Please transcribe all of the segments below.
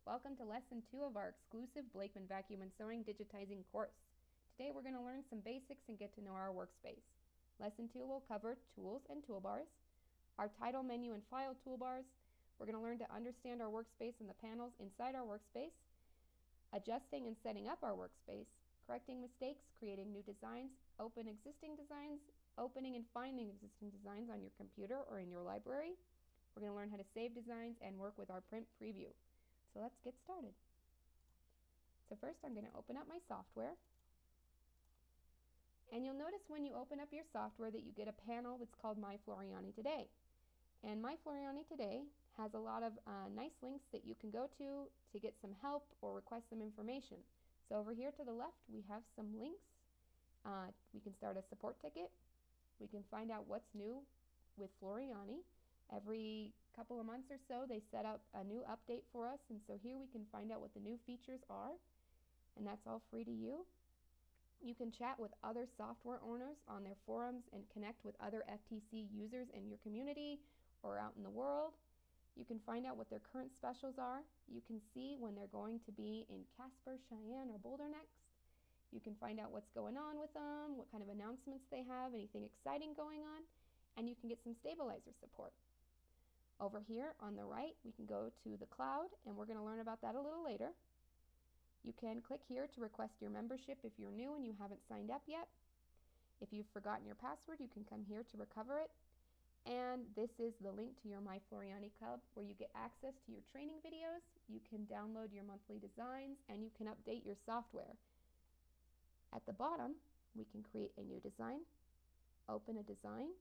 Welcome to Lesson 2 of our exclusive Blakeman Vacuum and Sewing Digitizing course. Today we're going to learn some basics and get to know our workspace. Lesson 2 will cover tools and toolbars, our title menu and file toolbars. We're going to learn to understand our workspace and the panels inside our workspace, adjusting and setting up our workspace, correcting mistakes, creating new designs, open existing designs, opening and finding existing designs on your computer or in your library. We're going to learn how to save designs and work with our print preview. So let's get started. So first I'm going to open up my software. And you'll notice when you open up your software that you get a panel that's called My Floriani Today. And My Floriani Today has a lot of nice links that you can go to get some help or request some information. So over here to the left we have some links. We can start a support ticket. We can find out what's new with Floriani. Every couple of months or so they set up a new update for us, and so here we can find out what the new features are, and that's all free to you. You can chat with other software owners on their forums and connect with other FTC users in your community or out in the world. You can find out what their current specials are. You can see when they're going to be in Casper, Cheyenne, or Boulder next. You can find out what's going on with them, what kind of announcements they have, anything exciting going on, and you can get some stabilizer support. Over here on the right, we can go to the cloud, and we're going to learn about that a little later. You can click here to request your membership if you're new and you haven't signed up yet. If you've forgotten your password, you can come here to recover it. And this is the link to your My Floriani Club, where you get access to your training videos, you can download your monthly designs, and you can update your software. At the bottom, we can create a new design, open a design,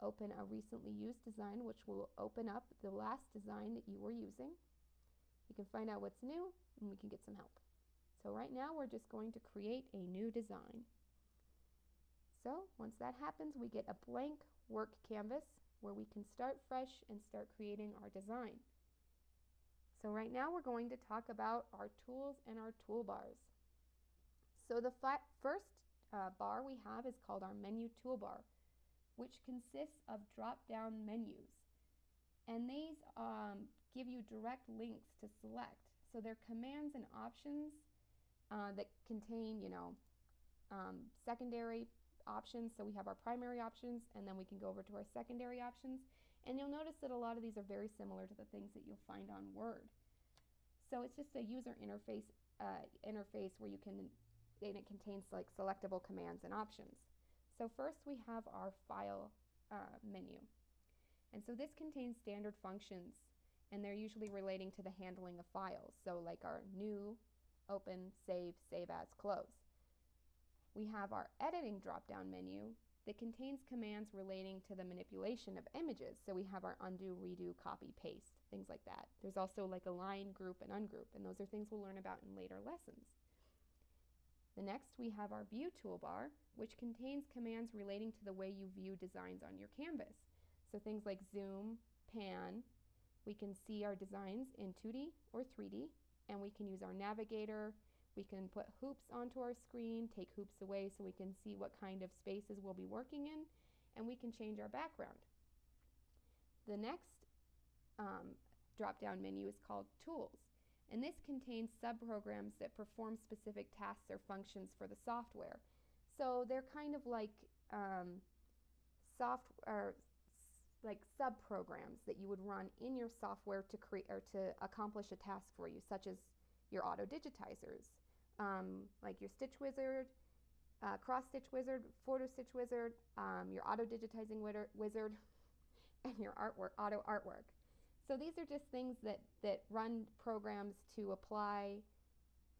open a recently used design, which will open up the last design that you were using. You can find out what's new, and we can get some help. So right now we're just going to create a new design. So once that happens, we get a blank work canvas where we can start fresh and start creating our design. So right now we're going to talk about our tools and our toolbars. So the first bar we have is called our menu toolbar, which consists of drop-down menus. And these give you direct links to select. So they're commands and options that contain, secondary options. So we have our primary options, and then we can go over to our secondary options. And you'll notice that a lot of these are very similar to the things that you'll find on Word. So it's just a user interface where you can, and it contains like selectable commands and options. So first we have our file menu. And so this contains standard functions, and they're usually relating to the handling of files. So like our new, open, save, save as, close. We have our editing drop-down menu that contains commands relating to the manipulation of images. So we have our undo, redo, copy, paste, things like that. There's also like align, group, and ungroup, and those are things we'll learn about in later lessons. The next we have our view toolbar, which contains commands relating to the way you view designs on your canvas. So things like zoom, pan, we can see our designs in 2D or 3D, and we can use our navigator. We can put hoops onto our screen, take hoops away so we can see what kind of spaces we'll be working in, and we can change our background. The next drop-down menu is called Tools. And this contains subprograms that perform specific tasks or functions for the software. So they're kind of like subprograms that you would run in your software to create or to accomplish a task for you, such as your auto digitizers, like your Stitch Wizard, Cross Stitch Wizard, Photo Stitch Wizard, your auto digitizing wizard, and your auto artwork. So these are just things that run programs to apply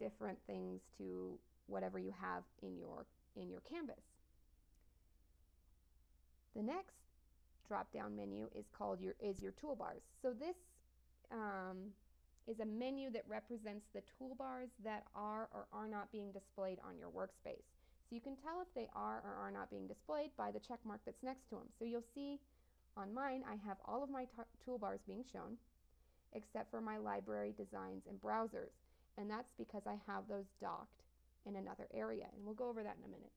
different things to whatever you have in your canvas. The next drop-down menu is called your toolbars. So this is a menu that represents the toolbars that are or are not being displayed on your workspace. So you can tell if they are or are not being displayed by the check mark that's next to them. So you'll see on mine, I have all of my toolbars being shown, except for my library, designs, and browsers. And that's because I have those docked in another area, and we'll go over that in a minute.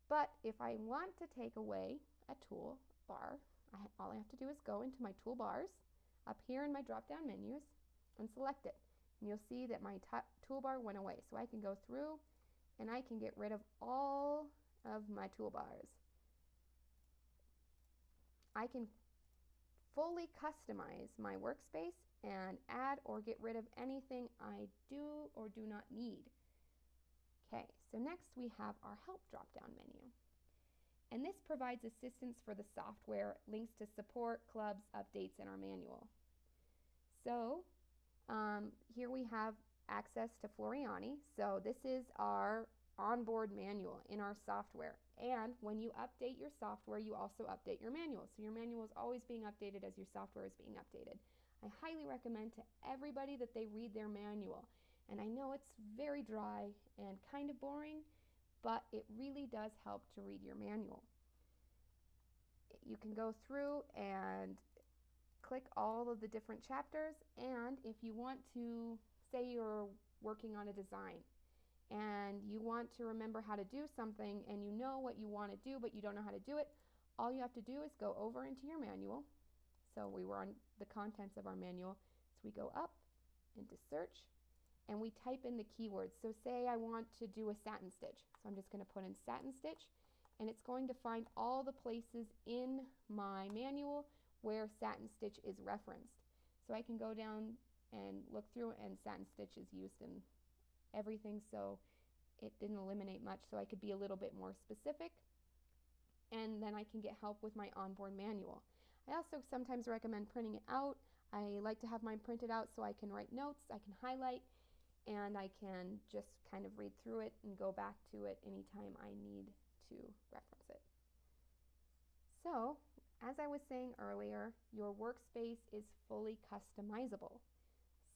But if I want to take away a toolbar, all I have to do is go into my toolbars, up here in my drop-down menus, and select it. And you'll see that my toolbar went away. So I can go through and I can get rid of all of my toolbars. I can fully customize my workspace and add or get rid of anything I do or do not need. Okay, so next we have our help drop-down menu. And this provides assistance for the software, links to support, clubs, updates, and our manual. So here we have access to Floriani. So this is our onboard manual in our software. And when you update your software, you also update your manual. So your manual is always being updated as your software is being updated. I highly recommend to everybody that they read their manual. And I know it's very dry and kind of boring, but it really does help to read your manual. You can go through and click all of the different chapters, and if you want to, say you're working on a design and you want to remember how to do something and you know what you want to do but you don't know how to do it, all you have to do is go over into your manual. So we were on the contents of our manual, so we go up into search and we type in the keywords. So say I want to do a satin stitch, so I'm just going to put in satin stitch, and it's going to find all the places in my manual where satin stitch is referenced. So I can go down and look through, and satin stitch is used in everything, so it didn't eliminate much, so I could be a little bit more specific, and then I can get help with my onboard manual. I also sometimes recommend printing it out. I like to have mine printed out so I can write notes, I can highlight, and I can just kind of read through it and go back to it anytime I need to reference it. So, as I was saying earlier, your workspace is fully customizable.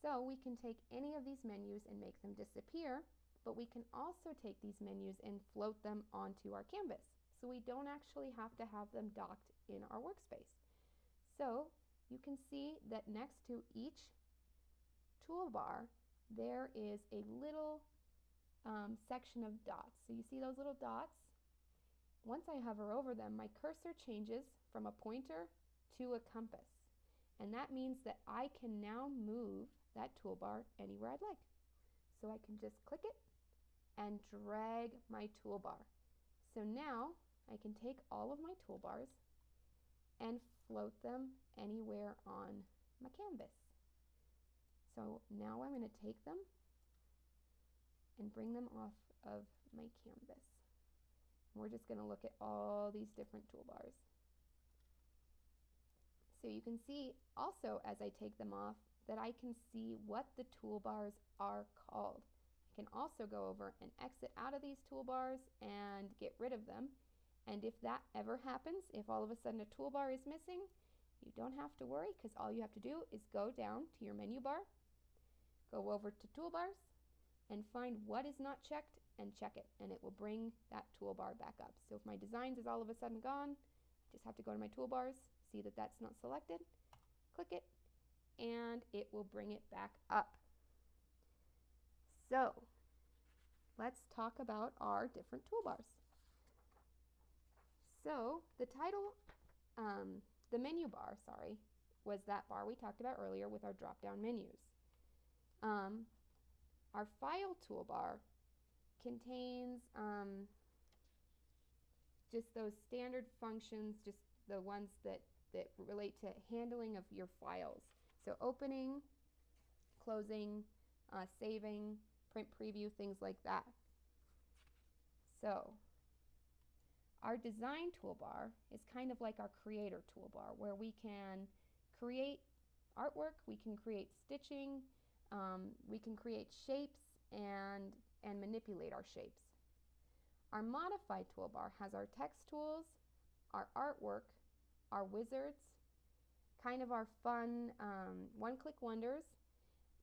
So we can take any of these menus and make them disappear, but we can also take these menus and float them onto our canvas. So we don't actually have to have them docked in our workspace. So you can see that next to each toolbar, there is a little section of dots. So you see those little dots? Once I hover over them, my cursor changes from a pointer to a compass. And that means that I can now move that toolbar anywhere I'd like. So I can just click it and drag my toolbar. So now I can take all of my toolbars and float them anywhere on my canvas. So now I'm going to take them and bring them off of my canvas. We're just going to look at all these different toolbars. So you can see also as I take them off that I can see what the toolbars are called. I can also go over and exit out of these toolbars and get rid of them. And if that ever happens, if all of a sudden a toolbar is missing, you don't have to worry, because all you have to do is go down to your menu bar, go over to toolbars, and find what is not checked and check it, and it will bring that toolbar back up. So if my designs is all of a sudden gone, I just have to go to my toolbars, see that that's not selected, click it, and it will bring it back up. So let's talk about our different toolbars. So the title, the menu bar, was that bar we talked about earlier with our drop-down menus. Our file toolbar contains just those standard functions, just the ones that relate to handling of your files. So opening, closing, saving, print preview, things like that. So our design toolbar is kind of like our creator toolbar, where we can create artwork, we can create stitching, we can create shapes and manipulate our shapes. Our modify toolbar has our text tools, our artwork, our wizards, kind of our fun one-click wonders,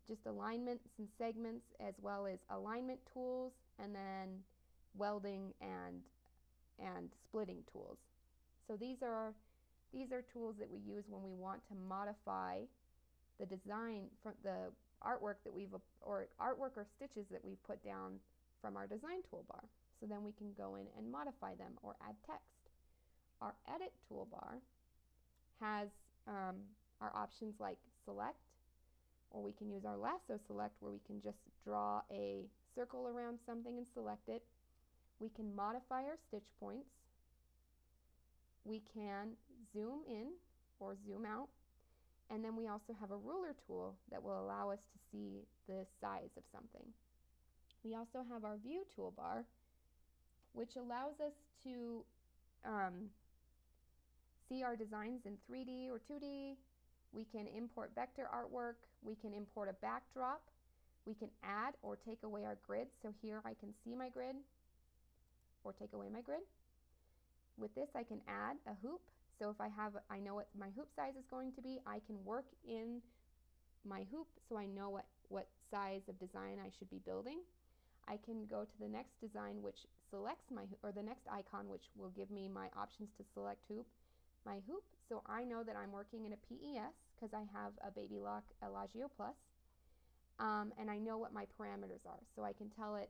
just alignments and segments, as well as alignment tools, and then welding and splitting tools. So these are tools that we use when we want to modify the design from the artwork that or stitches that we've put down from our design toolbar. So then we can go in and modify them or add text. Our edit toolbar has our options like select, or we can use our lasso select where we can just draw a circle around something and select it. We can modify our stitch points. We can zoom in or zoom out. And then we also have a ruler tool that will allow us to see the size of something. We also have our view toolbar, which allows us to see our designs in 3D or 2D. We can import vector artwork. We can import a backdrop. We can add or take away our grid. So here I can see my grid or take away my grid. With this I can add a hoop. So if I know what my hoop size is going to be, I can work in my hoop so I know what size of design I should be building. I can go to the next design which selects my hoop, or the next icon which will give me my options to select my hoop. So I know that I'm working in a PES because I have a Baby Lock Elagio Plus. And I know what my parameters are. So I can tell it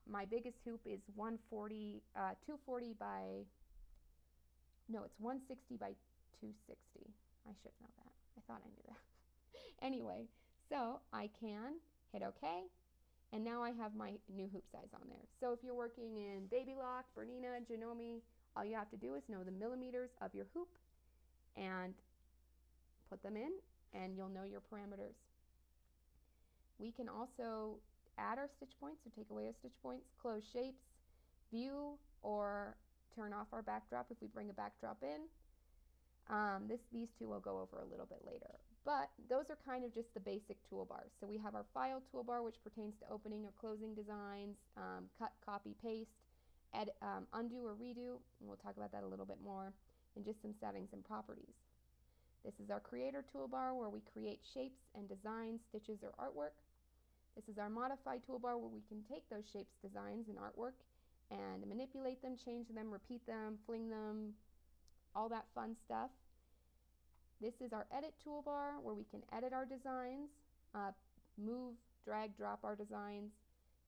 my biggest hoop is 240 by, no, it's 160 by 260. I should know that. I thought I knew that. Anyway, so I can hit OK. And now I have my new hoop size on there. So if you're working in Baby Lock, Bernina, Janome, all you have to do is know the millimeters of your hoop and put them in, and you'll know your parameters. We can also add our stitch points or take away our stitch points, close shapes, view or turn off our backdrop if we bring a backdrop in. These two we'll go over a little bit later. But those are kind of just the basic toolbars. So we have our file toolbar, which pertains to opening or closing designs, cut, copy, paste, edit, undo or redo, and we'll talk about that a little bit more, and just some settings and properties. This is our creator toolbar where we create shapes and designs, stitches, or artwork. This is our modify toolbar where we can take those shapes, designs, and artwork and manipulate them, change them, repeat them, fling them, all that fun stuff. This is our edit toolbar where we can edit our designs, move, drag, drop our designs,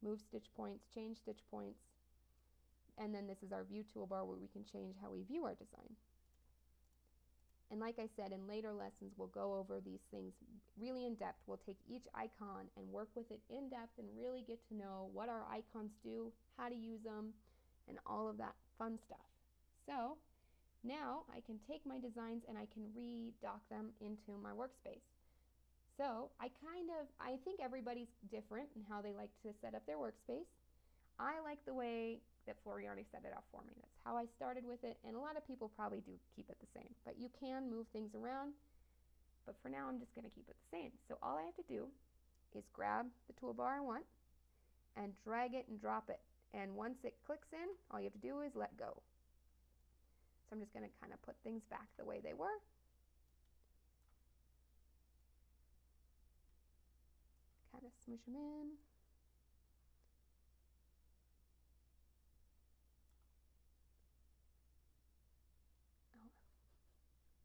move stitch points, change stitch points. And then this is our view toolbar where we can change how we view our design. And like I said, in later lessons we'll go over these things really in depth. We'll take each icon and work with it in depth and really get to know what our icons do, how to use them, and all of that fun stuff. So now I can take my designs and I can redock them into my workspace. So I think everybody's different in how they like to set up their workspace. I like the way that Floriani set it up for me. That's how I started with it, and a lot of people probably do keep it the same. But you can move things around, but for now I'm just going to keep it the same. So all I have to do is grab the toolbar I want and drag it and drop it. And once it clicks in, all you have to do is let go. So I'm just going to kind of put things back the way they were. Kind of smoosh them in. Oh,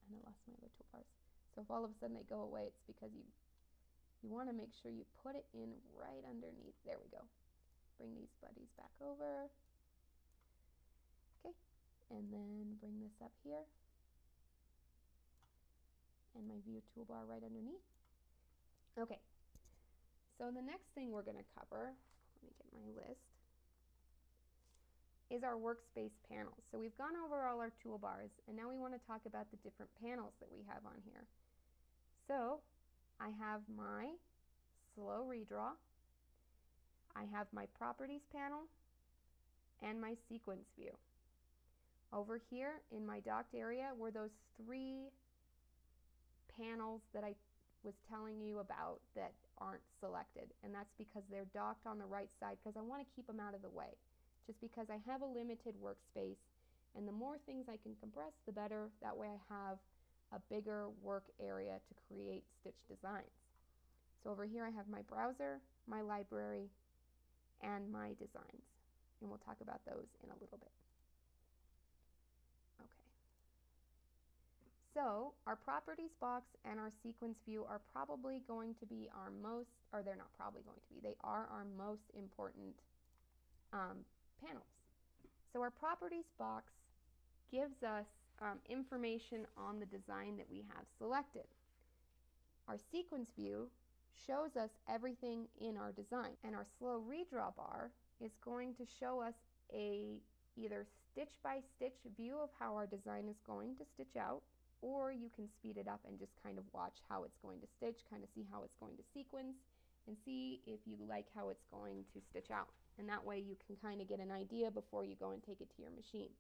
and I lost my other toolbars. So if all of a sudden they go away, it's because you want to make sure you put it in right underneath. There we go. Bring these buddies back over. Okay, and then bring this up here. And my view toolbar right underneath. Okay, so the next thing we're going to cover, let me get my list, is our workspace panels. So we've gone over all our toolbars, and now we want to talk about the different panels that we have on here. So I have my slow redraw, I have my properties panel, and my sequence view. Over here in my docked area were those three panels that I was telling you about that aren't selected, and that's because they're docked on the right side because I want to keep them out of the way. Just because I have a limited workspace, and the more things I can compress, the better. That way I have a bigger work area to create stitch designs. So over here I have my browser, my library, and my designs, and we'll talk about those in a little bit. Okay. So our properties box and our sequence view are probably going to be our most, or they're not probably going to be, they are our most important panels. So our properties box gives us information on the design that we have selected. Our sequence view shows us everything in our design. And our slow redraw bar is going to show us a either stitch by stitch view of how our design is going to stitch out, or you can speed it up and just kind of watch how it's going to stitch, kind of see how it's going to sequence, and see if you like how it's going to stitch out. And that way you can kind of get an idea before you go and take it to your machine.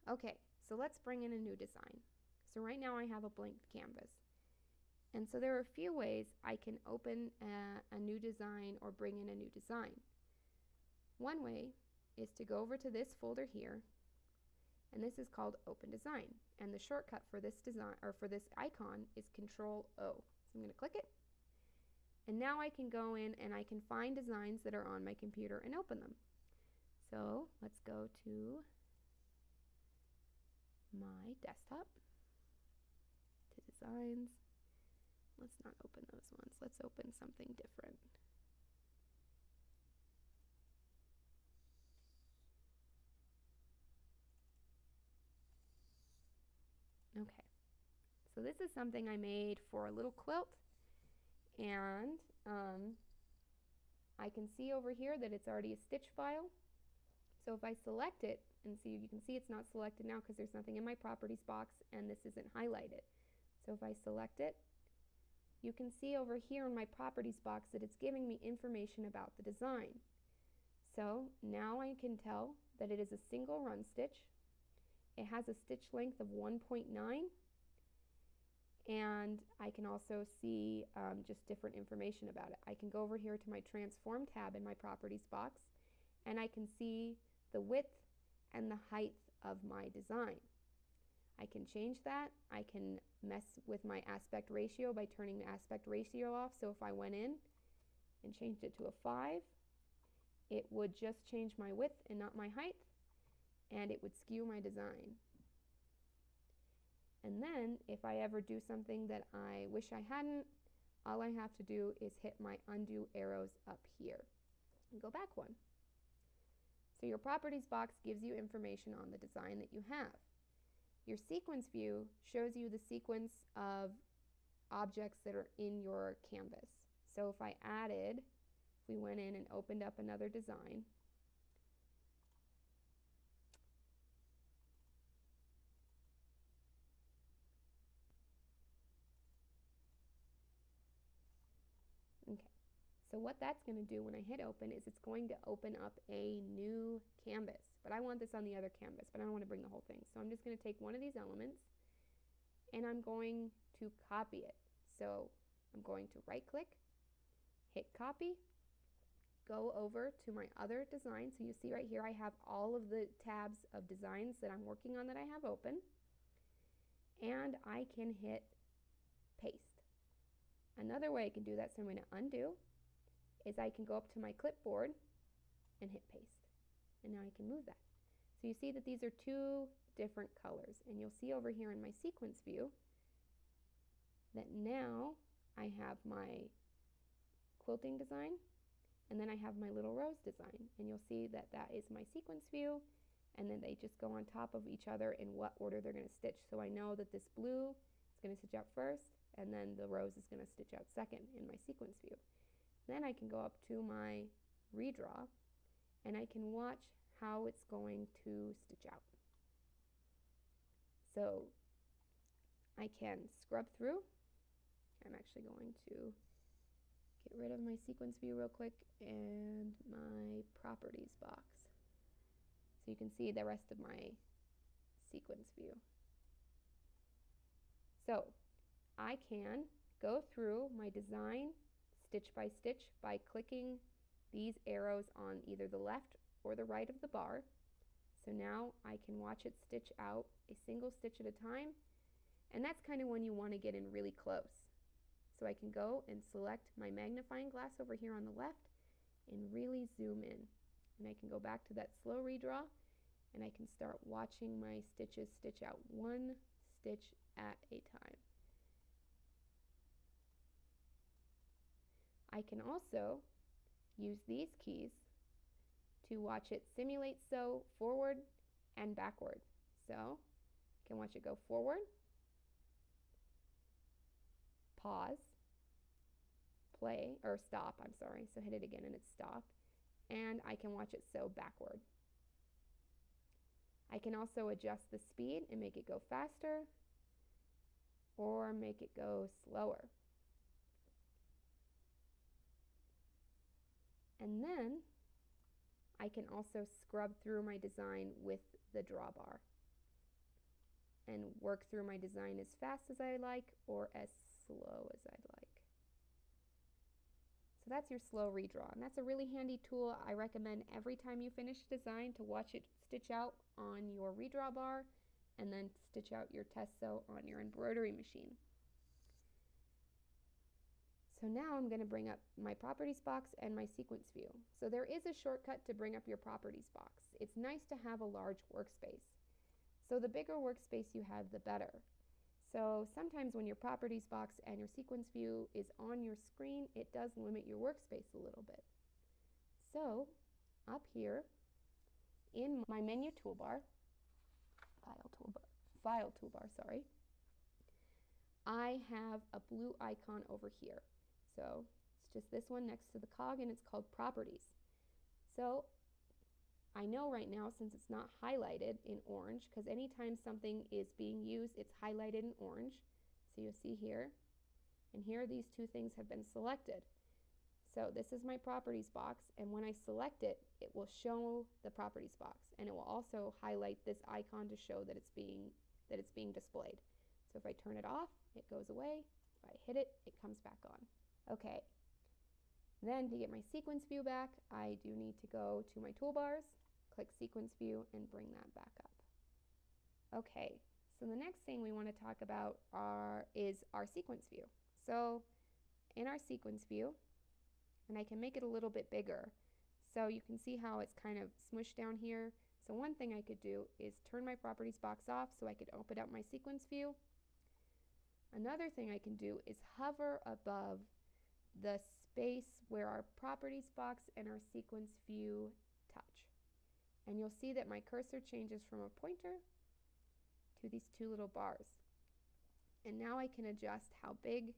Okay, so let's bring in a new design. So right now I have a blank canvas. And so there are a few ways I can open a new design or bring in a new design. One way is to go over to this folder here, and this is called Open Design. And the shortcut for this design, or for this icon, is Control O. So I'm going to click it. And now I can go in and I can find designs that are on my computer and open them. So let's go to my desktop, to designs. Let's not open those ones. Let's open something different. Okay, so this is something I made for a little quilt, and I can see over here that it's already a stitch file. So if I select it, and see, you can see it's not selected now because there's nothing in my properties box and this isn't highlighted. So if I select it, you can see over here in my properties box that it's giving me information about the design. So now I can tell that it is a single run stitch. It has a stitch length of 1.9, and I can also see just different information about it. I can go over here to my Transform tab in my Properties box, and I can see the width and the height of my design. I can change that. I can mess with my aspect ratio by turning the aspect ratio off. So if I went in and changed it to a 5, it would just change my width and not my height, and it would skew my design. And then if I ever do something that I wish I hadn't, all I have to do is hit my undo arrows up here and go back one. So your properties box gives you information on the design that you have. Your sequence view shows you the sequence of objects that are in your canvas. So if I added, if we went in and opened up another design, okay, so what that's going to do when I hit open is it's going to open up a new canvas. But I want this on the other canvas, but I don't want to bring the whole thing. So I'm just going to take one of these elements and I'm going to copy it. So I'm going to right click, hit copy, go over to my other design. So you see right here I have all of the tabs of designs that I'm working on that I have open, and I can hit paste. Another way I can do that, so I'm going to undo, is I can go up to my clipboard and hit paste. And now I can move that. So you see that these are two different colors, and you'll see over here in my sequence view that now I have my quilting design, and then I have my little rose design, and you'll see that that is my sequence view, and then they just go on top of each other in what order they're going to stitch. So I know that this blue is going to stitch out first, and then the rose is going to stitch out second in my sequence view. Then I can go up to my redraw, and I can watch how it's going to stitch out. So I can scrub through. I'm actually going to get rid of my sequence view real quick and my properties box, so you can see the rest of my sequence view. So I can go through my design stitch by stitch by clicking these arrows on either the left or the right of the bar. So now I can watch it stitch out a single stitch at a time, and that's kind of when you want to get in really close. So I can go and select my magnifying glass over here on the left and really zoom in, and I can go back to that slow redraw, and I can start watching my stitches stitch out one stitch at a time. I can also use these keys to watch it simulate sew forward and backward. So I can watch it go forward, pause, play, or stop, I'm sorry. So hit it again and it's stop. And I can watch it sew backward. I can also adjust the speed and make it go faster or make it go slower. And then I can also scrub through my design with the drawbar and work through my design as fast as I like or as slow as I'd like. So that's your slow redraw, and that's a really handy tool. I recommend every time you finish a design to watch it stitch out on your redraw bar and then stitch out your test sew on your embroidery machine. So now I'm going to bring up my properties box and my sequence view. So there is a shortcut to bring up your properties box. It's nice to have a large workspace. So the bigger workspace you have, the better. So sometimes when your properties box and your sequence view is on your screen, it does limit your workspace a little bit. So up here in my menu toolbar, file toolbar, sorry, I have a blue icon over here. So it's just this one next to the cog, and it's called Properties. So I know right now, since it's not highlighted in orange, because anytime something is being used, it's highlighted in orange. So you'll see here, and here these two things have been selected. So this is my properties box, and when I select it, it will show the properties box, and it will also highlight this icon to show that it's being displayed. So if I turn it off, it goes away. If I hit it, it comes back on. Okay, then to get my sequence view back, I do need to go to my toolbars, click sequence view, and bring that back up. Okay, so the next thing we want to talk about is our sequence view. So in our sequence view, and I can make it a little bit bigger, so you can see how it's kind of smushed down here. So one thing I could do is turn my properties box off so I could open up my sequence view. Another thing I can do is hover above the space where our properties box and our sequence view touch. And you'll see that my cursor changes from a pointer to these two little bars. And now I can adjust how big,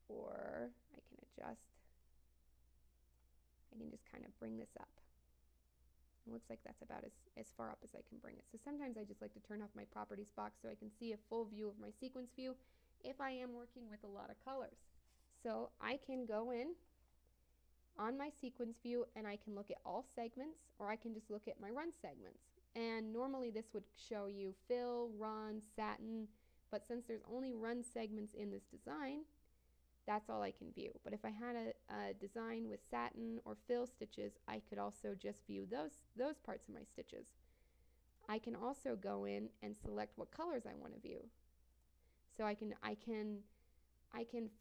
or I can just kind of bring this up. It looks like that's about as far up as I can bring it. So sometimes I just like to turn off my properties box so I can see a full view of my sequence view if I am working with a lot of colors. So I can go in on my sequence view and I can look at all segments, or I can just look at my run segments. And normally this would show you fill, run, satin, but since there's only run segments in this design, that's all I can view. But if I had a design with satin or fill stitches, I could also just view those parts of my stitches. I can also go in and select what colors I want to view. So I can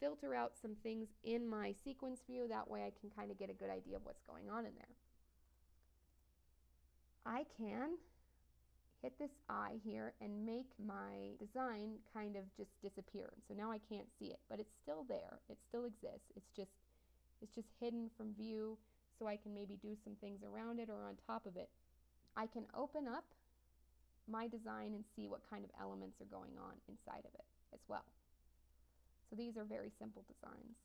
filter out some things in my sequence view. That way I can kind of get a good idea of what's going on in there. I can hit this eye here and make my design kind of just disappear. So now I can't see it, but it's still there. It still exists. It's just hidden from view, so I can maybe do some things around it or on top of it. I can open up my design and see what kind of elements are going on inside of it as well. So these are very simple designs,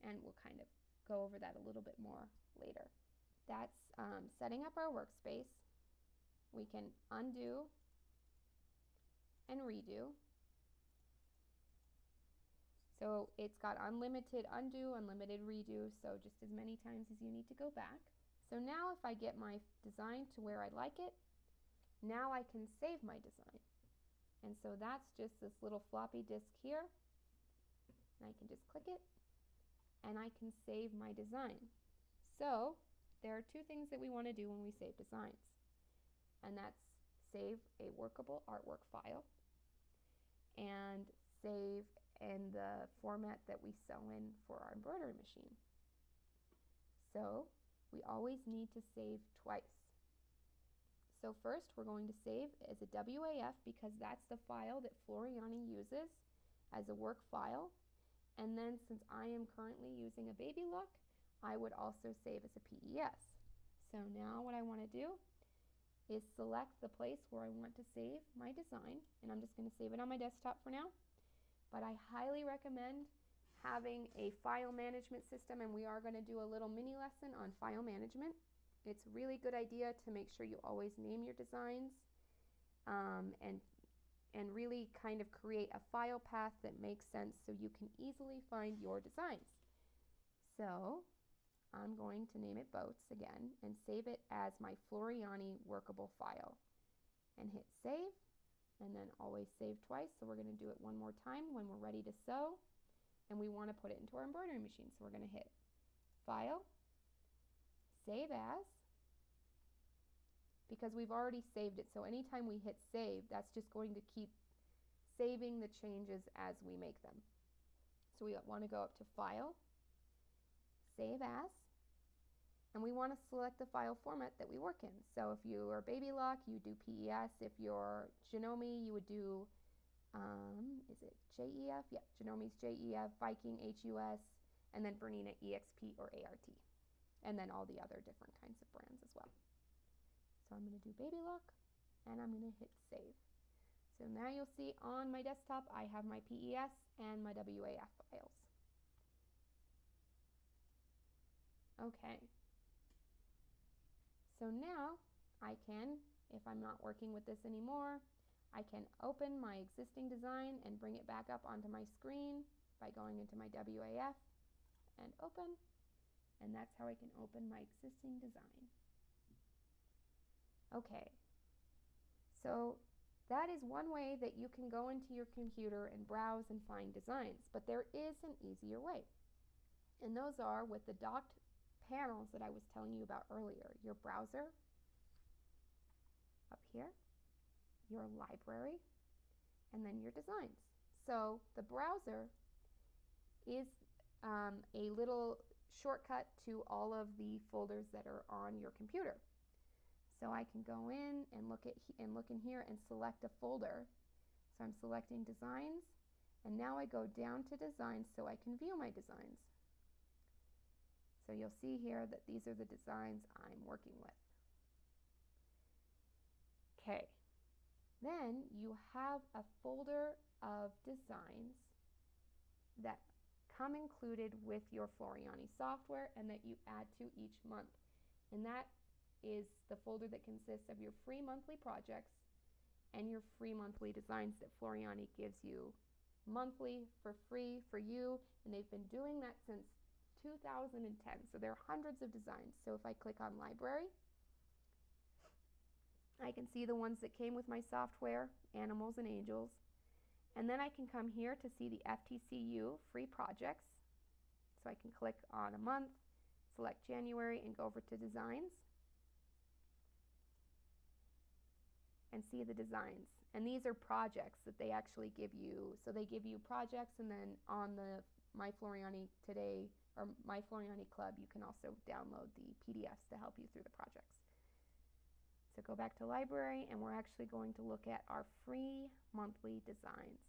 and we'll kind of go over that a little bit more later. That's setting up our workspace. We can undo and redo. So it's got unlimited undo, unlimited redo, so just as many times as you need to go back. So now if I get my design to where I like it, now I can save my design. And so that's just this little floppy disk here. And I can just click it, and I can save my design. So there are two things that we want to do when we save designs. And that's save a workable artwork file and save in the format that we sew in for our embroidery machine. So we always need to save twice. So first we're going to save as a WAF because that's the file that Floriani uses as a work file. And then since I am currently using a baby look, I would also save as a PES. So now what I want to do is select the place where I want to save my design, and I'm just going to save it on my desktop for now. But I highly recommend having a file management system, and we are going to do a little mini lesson on file management. It's a really good idea to make sure you always name your designs and really kind of create a file path that makes sense so you can easily find your designs. So I'm going to name it Boats again and save it as my Floriani workable file and hit save, and then always save twice. So we're going to do it one more time when we're ready to sew, and we want to put it into our embroidery machine. So we're going to hit File, Save As, because we've already saved it. So anytime we hit save, that's just going to keep saving the changes as we make them. So we want to go up to File, Save As, and we want to select the file format that we work in. So if you are Baby Lock, you do PES. If you're Janome, you would do, is it JEF? Yeah, Janome's JEF, Viking HUS, and then Bernina EXP or ART, and then all the other different kinds of brands as well. So I'm going to do Baby Lock, and I'm going to hit save. So now you'll see on my desktop I have my PES and my WAF files. Okay. So now I can, if I'm not working with this anymore, I can open my existing design and bring it back up onto my screen by going into my WAF and open, and that's how I can open my existing design. Okay, so that is one way that you can go into your computer and browse and find designs, but there is an easier way, and those are with the docked panels that I was telling you about earlier. Your browser up here, your library, and then your designs. So the browser is a little shortcut to all of the folders that are on your computer. So I can go in and look in here and select a folder. So I'm selecting designs, and now I go down to designs so I can view my designs. So you'll see here that these are the designs I'm working with. Okay, then you have a folder of designs that come included with your Floriani software and that you add to each month. And that is the folder that consists of your free monthly projects and your free monthly designs that Floriani gives you monthly for free for you, and they've been doing that since 2010. So there are hundreds of designs. So if I click on library, I can see the ones that came with my software, animals and angels, and then I can come here to see the FTCU free projects. So I can click on a month, select January, and go over to designs and see the designs. And these are projects that they actually give you. So they give you projects, and then on the My Floriani Today or My Floriani Club, you can also download the PDFs to help you through the projects. So go back to library, and we're actually going to look at our free monthly designs.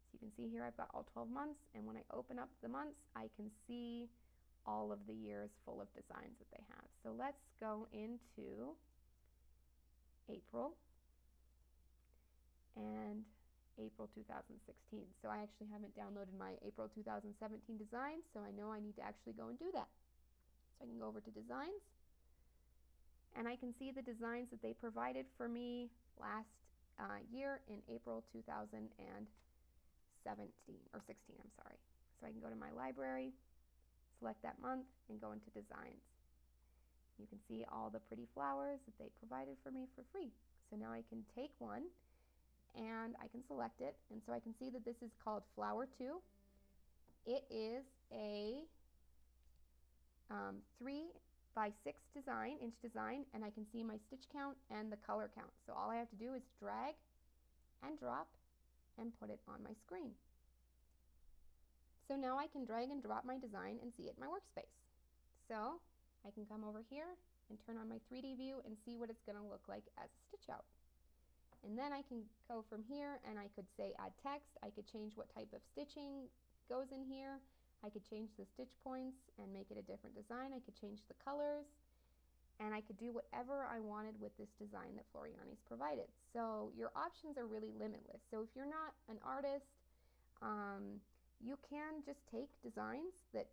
So you can see here I've got all 12 months, and when I open up the months, I can see all of the years full of designs that they have. So let's go into April and April 2016. So I actually haven't downloaded my April 2017 design, so I know I need to actually go and do that. So I can go over to designs, and I can see the designs that they provided for me last year in April 2017 or 16, I'm sorry. So I can go to my library, select that month, and go into designs. You can see all the pretty flowers that they provided for me for free. So now I can take one and I can select it, and so I can see that this is called Flower 2. It is a 3 by 6 inch design, and I can see my stitch count and the color count. So all I have to do is drag and drop and put it on my screen. So now I can drag and drop my design and see it in my workspace. So I can come over here and turn on my 3D view and see what it's going to look like as a stitch out. And then I can go from here, and I could say add text. I could change what type of stitching goes in here. I could change the stitch points and make it a different design. I could change the colors, and I could do whatever I wanted with this design that Floriani's provided. So your options are really limitless. So if you're not an artist, You can just take designs that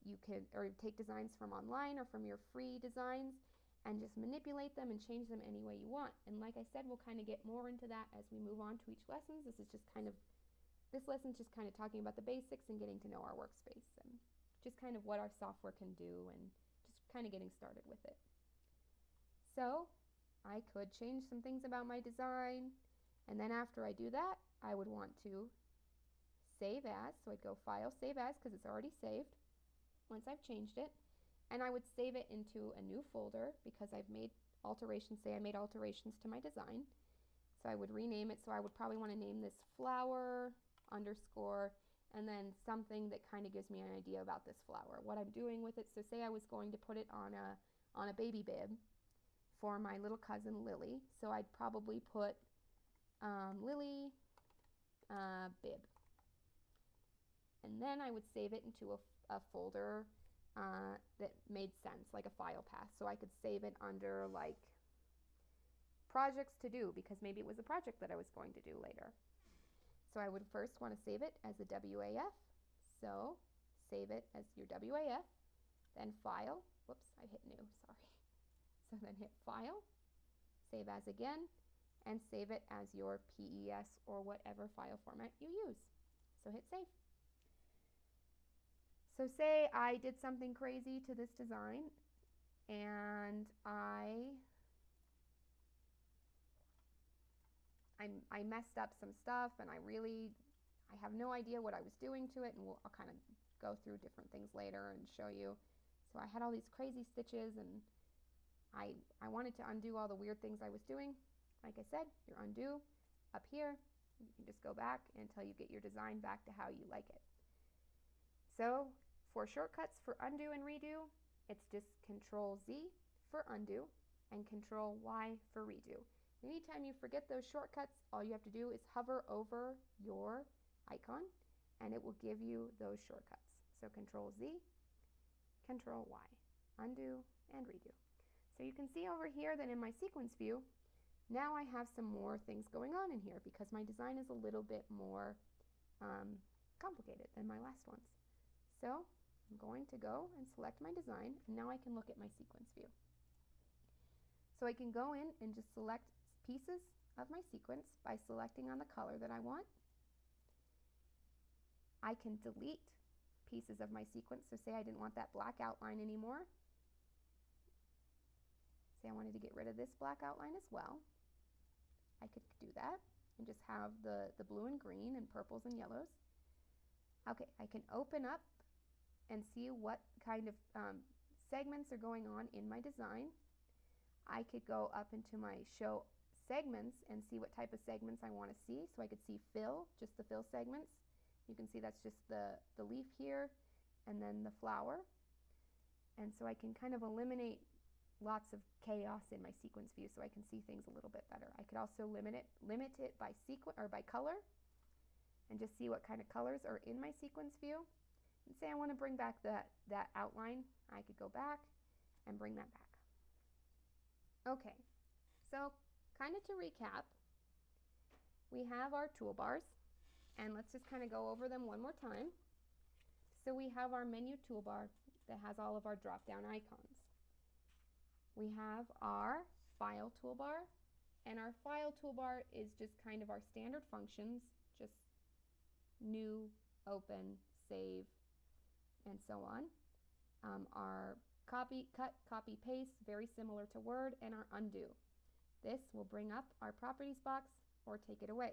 you can, or take designs from online or from your free designs and just manipulate them and change them any way you want. And like I said, we'll kind of get more into that as we move on to each lesson. This lesson's just kind of talking about the basics and getting to know our workspace and just kind of what our software can do and just kind of getting started with it. So I could change some things about my design, and then after I do that, I would want to save as. So I'd go File, Save As, because it's already saved once I've changed it. And I would save it into a new folder because I've made alterations. Say I made alterations to my design. So I would rename it. So I would probably want to name this flower underscore and then something that kind of gives me an idea about this flower, what I'm doing with it. So say I was going to put it on a baby bib for my little cousin Lily. So I'd probably put Lily bib. And then I would save it into a folder that made sense, like a file path. So I could save it under like projects to do, because maybe it was a project that I was going to do later. So I would first want to save it as a WAF. So save it as your WAF, then File. Whoops, I hit New, sorry. So then hit File, Save As again, and save it as your PES or whatever file format you use. So hit Save. So say I did something crazy to this design and I messed up some stuff and I have no idea what I was doing to it, and I'll kind of go through different things later and show you. So I had all these crazy stitches and I wanted to undo all the weird things I was doing. Like I said, your undo up here. You can just go back until you get your design back to how you like it. So for shortcuts for undo and redo, it's just Control Z for undo and Control Y for redo. Anytime you forget those shortcuts, all you have to do is hover over your icon and it will give you those shortcuts. So Control Z, Control Y, undo and redo. So you can see over here that in my sequence view, now I have some more things going on in here because my design is a little bit more complicated than my last ones. So I'm going to go and select my design, and now I can look at my sequence view. So I can go in and just select pieces of my sequence by selecting on the color that I want. I can delete pieces of my sequence. So say I didn't want that black outline anymore. Say I wanted to get rid of this black outline as well. I could do that and just have the blue and green and purples and yellows. Okay, I can open up and see what kind of segments are going on in my design. I could go up into my show segments and see what type of segments I want to see. So I could see fill, just the fill segments. You can see that's just the leaf here and then the flower. And so I can kind of eliminate lots of chaos in my sequence view so I can see things a little bit better. I could also limit it by sequence or by color and just see what kind of colors are in my sequence view. And say I want to bring back that outline, I could go back and bring that back. Okay, so kind of to recap, we have our toolbars, and let's just kind of go over them one more time. So we have our menu toolbar that has all of our drop-down icons. We have our file toolbar, and our file toolbar is just kind of our standard functions, just new, open, save, and so on. Our copy, cut, copy, paste, very similar to Word, and our undo. This will bring up our properties box or take it away.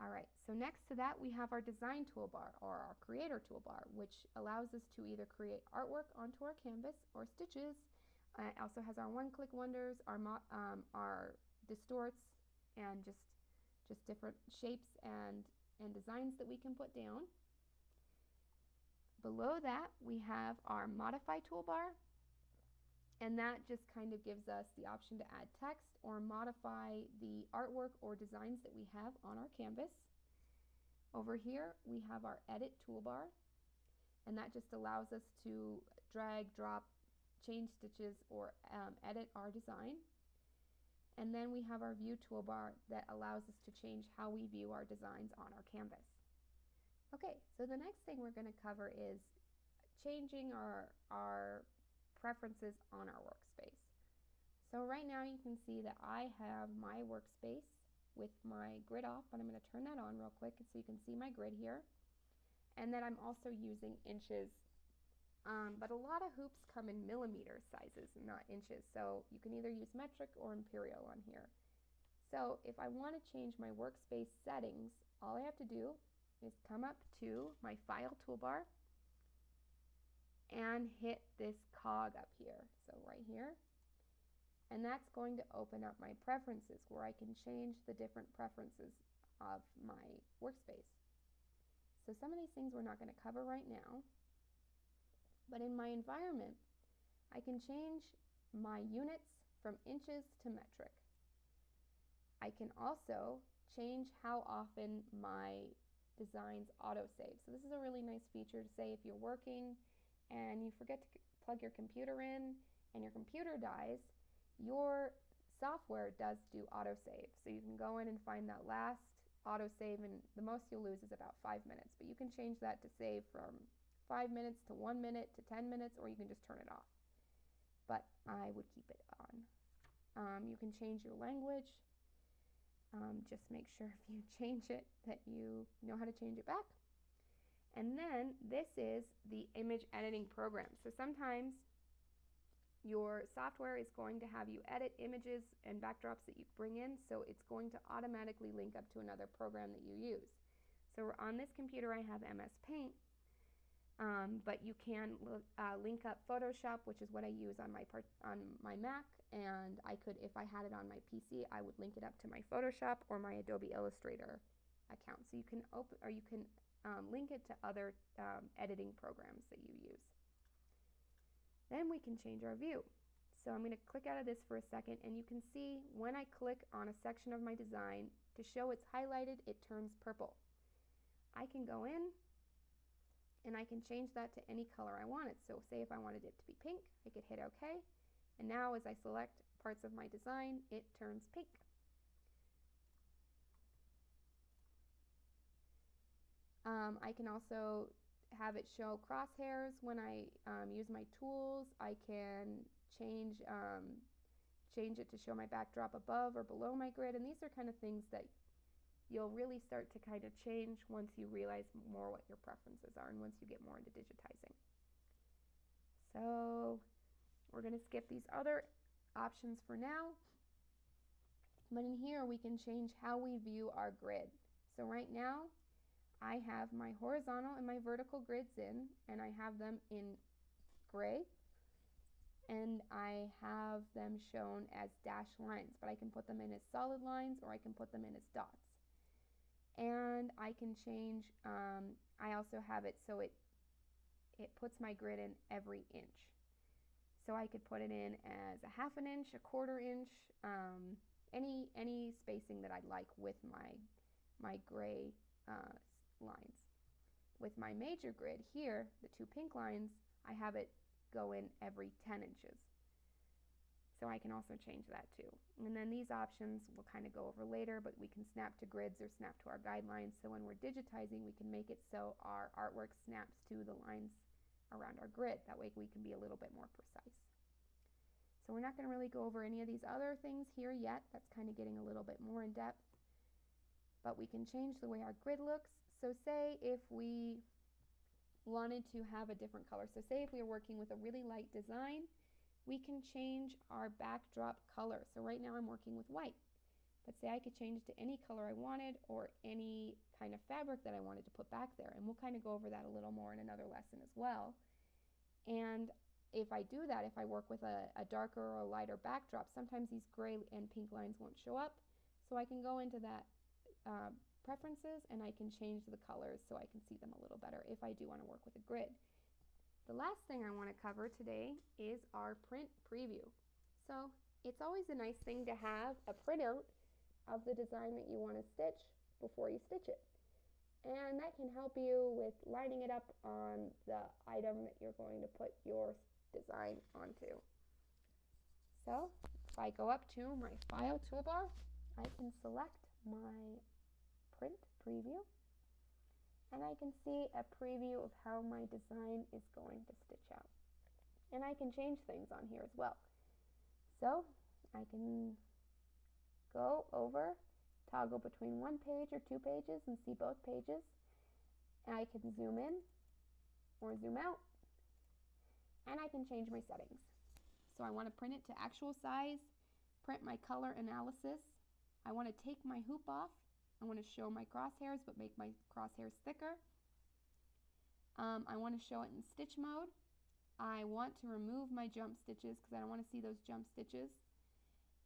All right, so next to that we have our design toolbar or our creator toolbar, which allows us to either create artwork onto our canvas or stitches. It also has our one-click wonders, our distorts, and just different shapes and designs that we can put down. Below that, we have our modify toolbar, and that just kind of gives us the option to add text or modify the artwork or designs that we have on our canvas. Over here, we have our edit toolbar, and that just allows us to drag, drop, change stitches, or edit our design. And then we have our view toolbar that allows us to change how we view our designs on our canvas. Okay, so the next thing we're going to cover is changing our preferences on our workspace. So right now you can see that I have my workspace with my grid off, but I'm going to turn that on real quick so you can see my grid here. And then I'm also using inches, but a lot of hoops come in millimeter sizes, not inches. So you can either use metric or imperial on here. So if I want to change my workspace settings, all I have to do is come up to my file toolbar and hit this cog up here, so right here, and that's going to open up my preferences where I can change the different preferences of my workspace. So some of these things we're not going to cover right now, but in my environment I can change my units from inches to metric. I can also change how often my designs autosave. So this is a really nice feature to say if you're working and you forget to plug your computer in and your computer dies, your software does do autosave. So you can go in and find that last autosave, and the most you'll lose is about 5 minutes. But you can change that to save from 5 minutes to 1 minute to 10 minutes, or you can just turn it off. But I would keep it on. You can change your language. Just make sure if you change it that you know how to change it back. And then this is the image editing program. So sometimes your software is going to have you edit images and backdrops that you bring in, so it's going to automatically link up to another program that you use. So on this computer I have MS Paint, but you can link up Photoshop, which is what I use on my Mac, and I could, if I had it on my PC, I would link it up to my Photoshop or my Adobe Illustrator account. So you can link it to other editing programs that you use. Then we can change our view. So I'm going to click out of this for a second, and you can see when I click on a section of my design, to show it's highlighted, it turns purple. I can go in and I can change that to any color I wanted. So say if I wanted it to be pink, I could hit OK. And now as I select parts of my design, it turns pink. I can also have it show crosshairs when I use my tools. I can change it to show my backdrop above or below my grid. And these are kind of things that you'll really start to kind of change once you realize more what your preferences are and once you get more into digitizing. So we're going to skip these other options for now. But in here we can change how we view our grid. So right now I have my horizontal and my vertical grids in, and I have them in gray, and I have them shown as dashed lines, but I can put them in as solid lines or I can put them in as dots. And I can change, I also have it so it puts my grid in every inch. So I could put it in as a 1/2 inch, a 1/4 inch, any spacing that I'd like with my gray lines. With my major grid here, the 2 pink lines, I have it go in every 10 inches. So I can also change that too. And then these options we'll kind of go over later, but we can snap to grids or snap to our guidelines. So when we're digitizing, we can make it so our artwork snaps to the lines around our grid. That way we can be a little bit more precise. So we're not going to really go over any of these other things here yet. That's kind of getting a little bit more in depth. But we can change the way our grid looks. So say if we wanted to have a different color. So say if we were working with a really light design, we can change our backdrop color. So right now I'm working with white. But say I could change it to any color I wanted or any kind of fabric that I wanted to put back there. And we'll kind of go over that a little more in another lesson as well. And if I do that, if I work with a darker or a lighter backdrop, sometimes these gray and pink lines won't show up. So I can go into that preferences and I can change the colors so I can see them a little better if I do want to work with a grid. The last thing I want to cover today is our print preview. So it's always a nice thing to have a printout of the design that you want to stitch before you stitch it. And that can help you with lining it up on the item that you're going to put your design onto. So if I go up to my file toolbar, I can select my print preview, and I can see a preview of how my design is going to stitch out. And I can change things on here as well. So I can go over, toggle between one page or two pages and see both pages. And I can zoom in or zoom out, and I can change my settings. So I want to print it to actual size, print my color analysis. I want to take my hoop off. I want to show my crosshairs but make my crosshairs thicker. I want to show it in stitch mode. I want to remove my jump stitches because I don't want to see those jump stitches.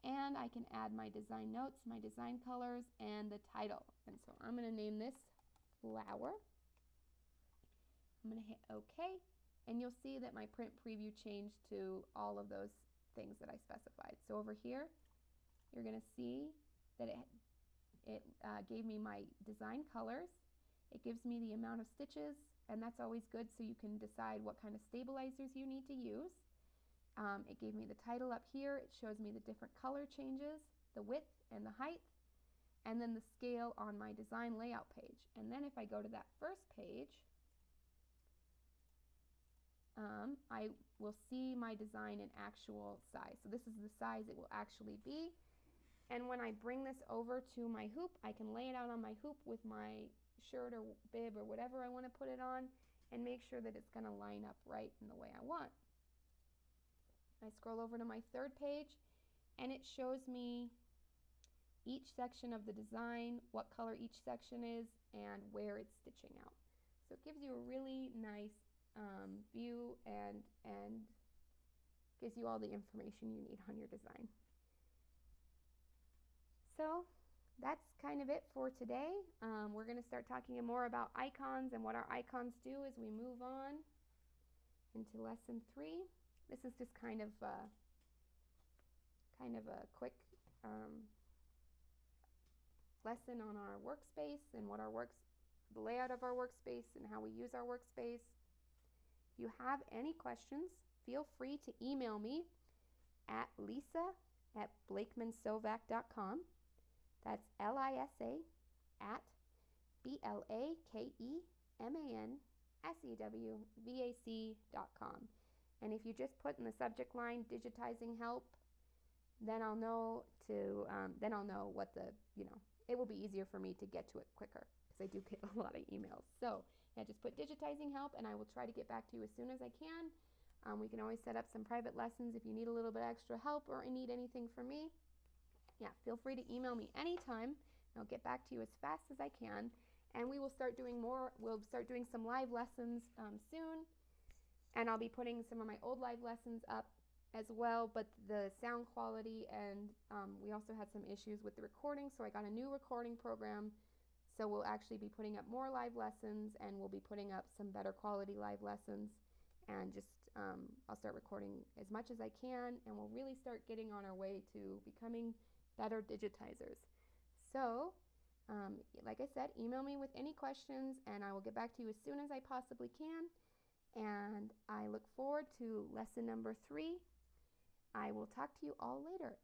And I can add my design notes, my design colors, and the title. And so I'm going to name this Flower. I'm going to hit OK, and you'll see that my print preview changed to all of those things that I specified. So over here, you're going to see that it gave me my design colors. It gives me the amount of stitches, and that's always good so you can decide what kind of stabilizers you need to use. It gave me the title up here. It shows me the different color changes, the width and the height, and then the scale on my design layout page. And then if I go to that first page, I will see my design in actual size. So this is the size it will actually be. And when I bring this over to my hoop, I can lay it out on my hoop with my shirt or bib or whatever I want to put it on and make sure that it's going to line up right in the way I want. I scroll over to my third page, and it shows me each section of the design, what color each section is, and where it's stitching out. So it gives you a really nice view and gives you all the information you need on your design. So that's kind of it for today. We're going to start talking more about icons and what our icons do as we move on into lesson 3. This is just kind of a quick lesson on our workspace and what the layout of our workspace and how we use our workspace. If you have any questions, feel free to email me at lisa@blakemansovac.com. That's LISA@BLAKEMANSEWVAC.com. And if you just put in the subject line digitizing help, then I'll know what it will be easier for me to get to it quicker because I do get a lot of emails. So yeah, just put digitizing help and I will try to get back to you as soon as I can. We can always set up some private lessons if you need a little bit extra help or need anything from me. Yeah, feel free to email me anytime. I'll get back to you as fast as I can. And we will start doing some live lessons soon. And I'll be putting some of my old live lessons up as well, but the sound quality and we also had some issues with the recording, so I got a new recording program. So we'll actually be putting up more live lessons, and we'll be putting up some better quality live lessons, and just I'll start recording as much as I can, and we'll really start getting on our way to becoming better digitizers. So like I said, email me with any questions and I will get back to you as soon as I possibly can. And I look forward to lesson number 3. I will talk to you all later.